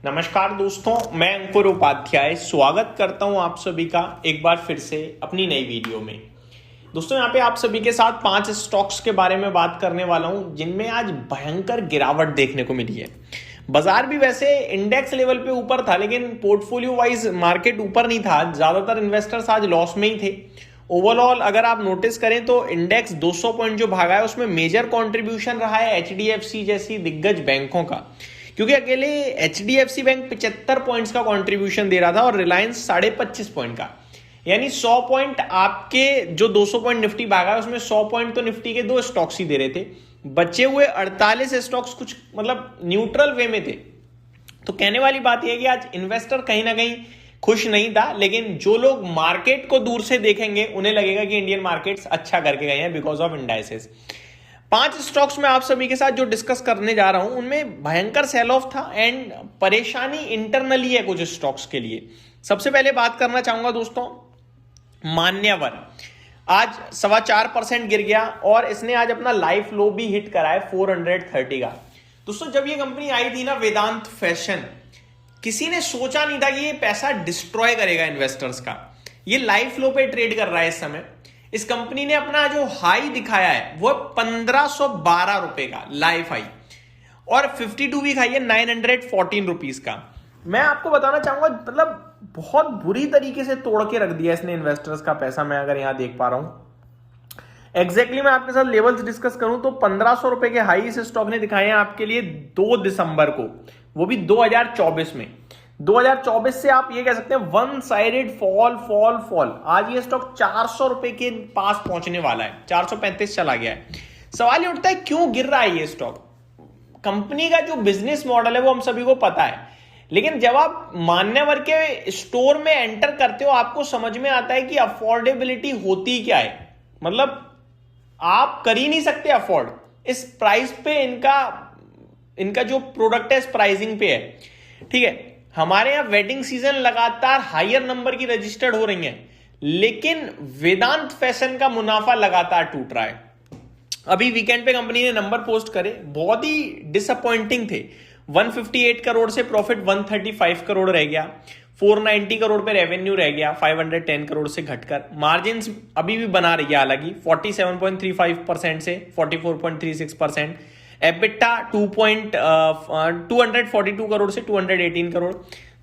नमस्कार दोस्तों, मैं अंकुर उपाध्याय स्वागत करता हूं आप सभी का एक बार फिर से अपनी नई वीडियो में। दोस्तों, यहाँ पे आप सभी के साथ 5 स्टॉक्स के बारे में बात करने वाला हूं जिनमें आज भयंकर गिरावट देखने को मिली है। बाजार भी वैसे इंडेक्स लेवल पे ऊपर था, लेकिन पोर्टफोलियो वाइज मार्केट ऊपर नहीं था। ज्यादातर इन्वेस्टर्स आज लॉस में ही थे। ओवरऑल अगर आप नोटिस करें तो इंडेक्स 200 पॉइंट जो भागा है उसमें मेजर कंट्रीब्यूशन रहा है एचडीएफसी जैसी दिग्गज बैंकों का, क्योंकि अकेले एचडीएफसी बैंक 75 पॉइंट्स का कंट्रीब्यूशन दे रहा था और रिलायंस 25.5 पॉइंट का। यानी 100 पॉइंट आपके जो 200 पॉइंट निफ्टी भागा है उसमें 100 पॉइंट तो निफ्टी के 2 स्टॉक्स ही दे रहे थे। बचे हुए 48 स्टॉक्स कुछ मतलब न्यूट्रल वे में थे। तो कहने वाली बात यह है कि आज इन्वेस्टर कहीं ना कहीं खुश नहीं था, लेकिन जो लोग मार्केट को दूर से देखेंगे उन्हें लगेगा कि इंडियन मार्केट्स अच्छा करके गए हैं बिकॉज ऑफ इंडाइसेस। 5 स्टॉक्स में आप सभी के साथ जो डिस्कस करने जा रहा हूं उनमें भयंकर सेल ऑफ था एंड परेशानी इंटरनली है कुछ स्टॉक्स के लिए। सबसे पहले बात करना चाहूंगा दोस्तों मान्यवर। आज 4.25% गिर गया और इसने आज अपना लाइफ लो भी हिट करा है 430 का। दोस्तों, जब ये कंपनी आई थी ना वेदांत फैशन, किसी ने सोचा नहीं था कि ये पैसा डिस्ट्रॉय करेगा इन्वेस्टर्स का। ये लाइफ लो पे ट्रेड कर रहा है इस समय। इस कंपनी ने अपना जो हाई दिखाया है वो 1512 रुपए का लाइफ हाई और 52 वीक हाई है 914 रुपीज का। मैं आपको बताना चाहूंगा मतलब बहुत बुरी तरीके से तोड़ के रख दिया इसने इन्वेस्टर्स का पैसा। मैं अगर यहां देख पा रहा हूं एग्जैक्टली मैं आपके साथ लेवल्स डिस्कस करूं तो 1500 रुपए के हाई इस स्टॉक ने दिखाए हैं आपके लिए 2 दिसंबर को, वो भी 2024 में। 2024 से आप ये कह सकते हैं one sided fall fall fall. आज ये स्टॉक 400 रुपए के पास पहुंचने वाला है, 435 चला गया है। सवाल ये उठता है क्यों गिर रहा है ये स्टॉक। कंपनी का जो बिजनेस मॉडल है वो हम सभी को पता है, लेकिन जब आप मान्यवर के स्टोर में एंटर करते हो आपको समझ में आता है कि अफोर्डेबिलिटी होती क्या है। मतलब आप कर ही नहीं सकते अफोर्ड इस प्राइस पे। इनका जो प्रोडक्ट है इस प्राइसिंग पे है, ठीक है। हमारे यहां वेडिंग सीजन लगातार हायर नंबर की रजिस्टर्ड हो रही है, लेकिन वेदांत फैशन का मुनाफा लगातार टूट रहा है। अभी वीकेंड पे कंपनी ने नंबर पोस्ट करे, बहुत ही डिसअपॉइंटिंग थे। 158 करोड़ से प्रॉफिट 135 करोड़ रह गया, 490 करोड़ पे रेवेन्यू रह गया 510 करोड़ से घटकर। मार्जिन अभी भी बना रही है, हालांकि 47.35% से 44.36%। एबिटा 242 करोड़ से 218 करोड़,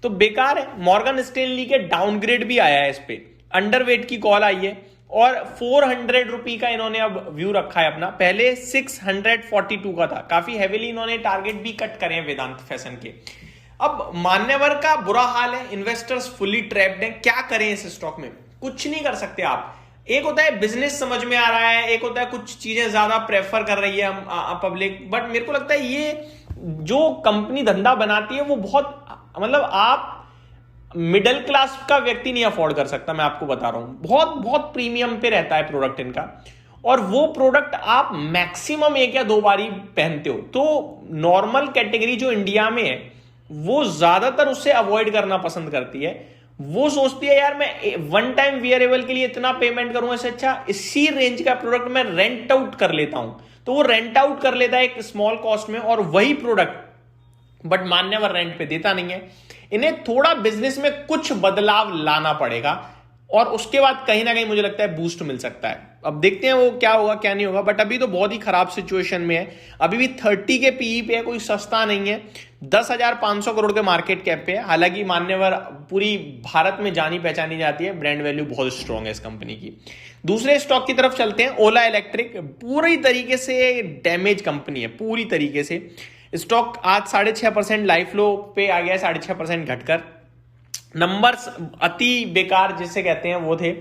तो बेकार है। मॉर्गन स्टेनली के डाउनग्रेड भी आया है इस पे, अंडरवेट की कॉल आई है और 400 रुपए का इन्होंने अब व्यू रखा है अपना। पहले 642 का था। काफी हेवीली इन्होंने टारगेट भी कट करे हैं वेदांत फैशन के। अब मान्यवर का बुरा हाल है, इन्वेस्टर्स फुली ट्रैप्ड हैं। क्या करें इस स्टॉक में? कुछ नहीं कर सकते आप। एक होता है बिजनेस समझ में आ रहा है, एक होता है कुछ चीजें ज्यादा प्रेफर कर रही है पब्लिक, बट मेरे को लगता है ये जो कंपनी धंधा बनाती है वो बहुत मतलब आप मिडिल क्लास का व्यक्ति नहीं अफोर्ड कर सकता। मैं आपको बता रहा हूं बहुत बहुत प्रीमियम पे रहता है प्रोडक्ट इनका, और वो प्रोडक्ट आप मैक्सिमम 1 या 2 बार ही पहनते हो। तो नॉर्मल कैटेगरी जो इंडिया में है वो ज्यादातर उससे अवॉइड करना पसंद करती है। वो सोचती है यार मैं वन टाइम वियरेबल के लिए इतना पेमेंट करूं, इससे अच्छा इसी रेंज का प्रोडक्ट मैं रेंट आउट कर लेता हूं। तो वो रेंट आउट कर लेता है एक स्मॉल कॉस्ट में और वही प्रोडक्ट, बट मान्यवर रेंट पे देता नहीं है। इन्हें थोड़ा बिजनेस में कुछ बदलाव लाना पड़ेगा और उसके बाद कहीं ना कहीं मुझे लगता है बूस्ट मिल सकता है। अब देखते हैं वो क्या होगा क्या नहीं होगा, बट अभी तो बहुत ही खराब सिचुएशन में है। अभी भी 30 के पीई पे है, कोई सस्ता नहीं है। 10,500 करोड़ के मार्केट कैप पे है। हालांकि मान्यवर पूरी भारत में जानी पहचानी जाती है, ब्रांड वैल्यू बहुत स्ट्रांग है इस कंपनी की। दूसरे स्टॉक की तरफ चलते हैं। ओला इलेक्ट्रिक पूरी तरीके से डैमेज कंपनी है, पूरी तरीके से। स्टॉक आज 6.5% लाइफ लो पे आ गया है, 6.5% घटकर। नंबर्स अति बेकार जिसे कहते हैं वो थे।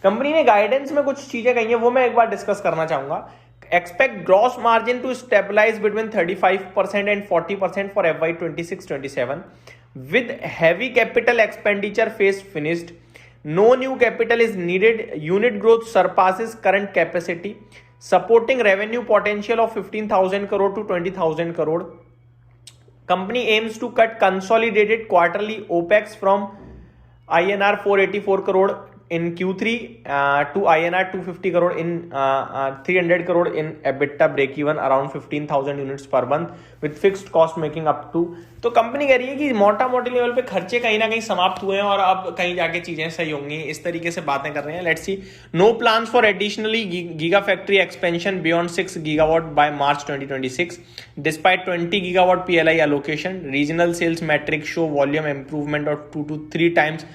कंपनी ने गाइडेंस में कुछ चीजें कही हैं, वो मैं एक बार डिस्कस करना चाहूंगा। Expect gross margin to stabilise between 35% and 40% for FY 26-27 with heavy capital expenditure phase finished. No new capital is needed. Unit growth surpasses current capacity, supporting revenue potential of 15,000 crore to 20,000 crore. Company aims to cut consolidated quarterly OPEX from INR 484 crore in Q3 to INR 250 crore in 300 crore in EBITDA break even around 15,000 units per month with fixed cost making up to। तो company कह रही है कि मोटा मोटी level पे खर्चे कहीं ना कहीं समाप्त हुए हैं और अब कहीं जाके चीजें सही होंगी, इस तरीके से बातें कर रहे हैं। Let's see. No plans for additionally giga factory expansion beyond 6 gigawatt by March 2026 despite 20 gigawatt PLI allocation। Regional sales metric show volume improvement of 2 to 3 times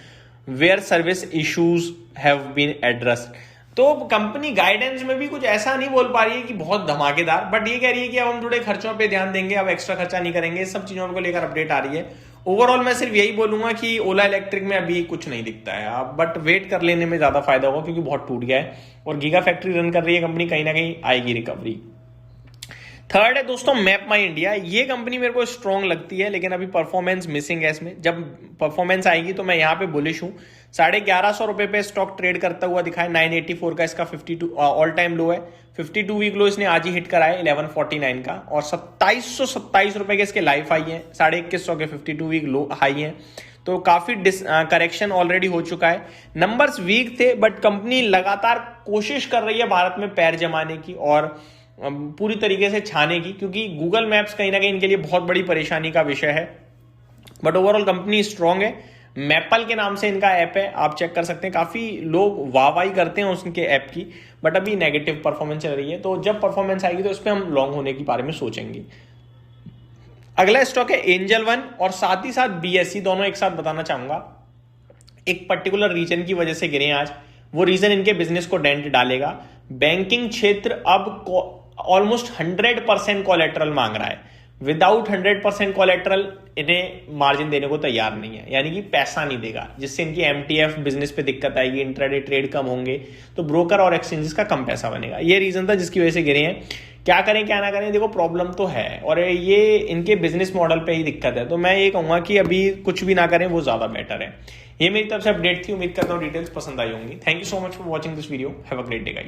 where service issues have been addressed. तो कंपनी guidance में भी कुछ ऐसा नहीं बोल पा रही है कि बहुत धमाकेदार, बट ये कह रही है कि अब हम थोड़े खर्चों पे ध्यान देंगे, अब एक्स्ट्रा खर्चा नहीं करेंगे। इस सब चीजों को लेकर अपडेट आ रही है। ओवरऑल मैं सिर्फ यही बोलूंगा कि ओला इलेक्ट्रिक में अभी कुछ नहीं दिखता है, बट वेट कर लेने में ज्यादा फायदा होगा क्योंकि बहुत टूट गया है और गीगा फैक्ट्री रन कर रही है कंपनी, कहीं ना कहीं आएगी रिकवरी। थर्ड है दोस्तों मैप माई इंडिया। ये कंपनी मेरे को स्ट्रॉन्ग लगती है लेकिन अभी परफॉर्मेंस मिसिंग है इसमें। जब परफॉर्मेंस आएगी तो मैं यहाँ पे बुलिश हूँ। 1150 रुपए पे स्टॉक ट्रेड करता हुआ दिखा है। 984 का इसका 52 ऑल टाइम लो है। 52 वीक लो इसने आज ही हिट करा है 1149 का, और 2727 रुपए के इसके लाइफ हाई है। 2150 के 52 वीक लो हाई है, तो काफी करेक्शन ऑलरेडी हो चुका है। नंबर्स वीक थे बट कंपनी लगातार कोशिश कर रही है भारत में पैर जमाने की और पूरी तरीके से छाने की, क्योंकि गूगल मैप्स कहीं ना कहीं इनके लिए बहुत बड़ी परेशानी का विषय है। बट ओवरऑल कंपनी स्ट्रांग है। मैपल के नाम से इनका ऐप है, आप चेक कर सकते हैं। काफी लोग वाहवाही करते हैं उसके ऐप की, बट अभी नेगेटिव परफॉर्मेंस चल रही है। तो जब परफॉर्मेंस आएगी तो उस पर हम लॉन्ग होने के बारे में सोचेंगे। अगला स्टॉक है एंजल वन और साथ ही साथ BSE, दोनों एक साथ बताना चाहूंगा। एक पर्टिकुलर रीजन की वजह से गिरे आज, वो रीजन इनके बिजनेस को डेंट डालेगा। बैंकिंग क्षेत्र अब ऑलमोस्ट 100% कोलेटरल मांग रहा है। विदाउट 100% कोलेटरल इन्हें मार्जिन देने को तैयार नहीं है, यानी कि पैसा नहीं देगा, जिससे इनकी MTF बिजनेस पे दिक्कत आएगी, इंट्राडे ट्रेड कम होंगे, तो ब्रोकर और एक्सचेंजेस का कम पैसा बनेगा। ये रीजन था जिसकी वजह से गिरे हैं। क्या करें क्या ना करें, देखो प्रॉब्लम तो है और ये इनके बिजनेस मॉडल पे ही दिक्कत है। तो मैं ये कहूंगा कि अभी कुछ भी ना करें, वो ज्यादा बेटर है। ये मेरी तरफ से अपडेट थी, उम्मीद करता हूँ डिटेल्स पसंद आई होंगी। Thank you so much for watching this video. Have a great day guys.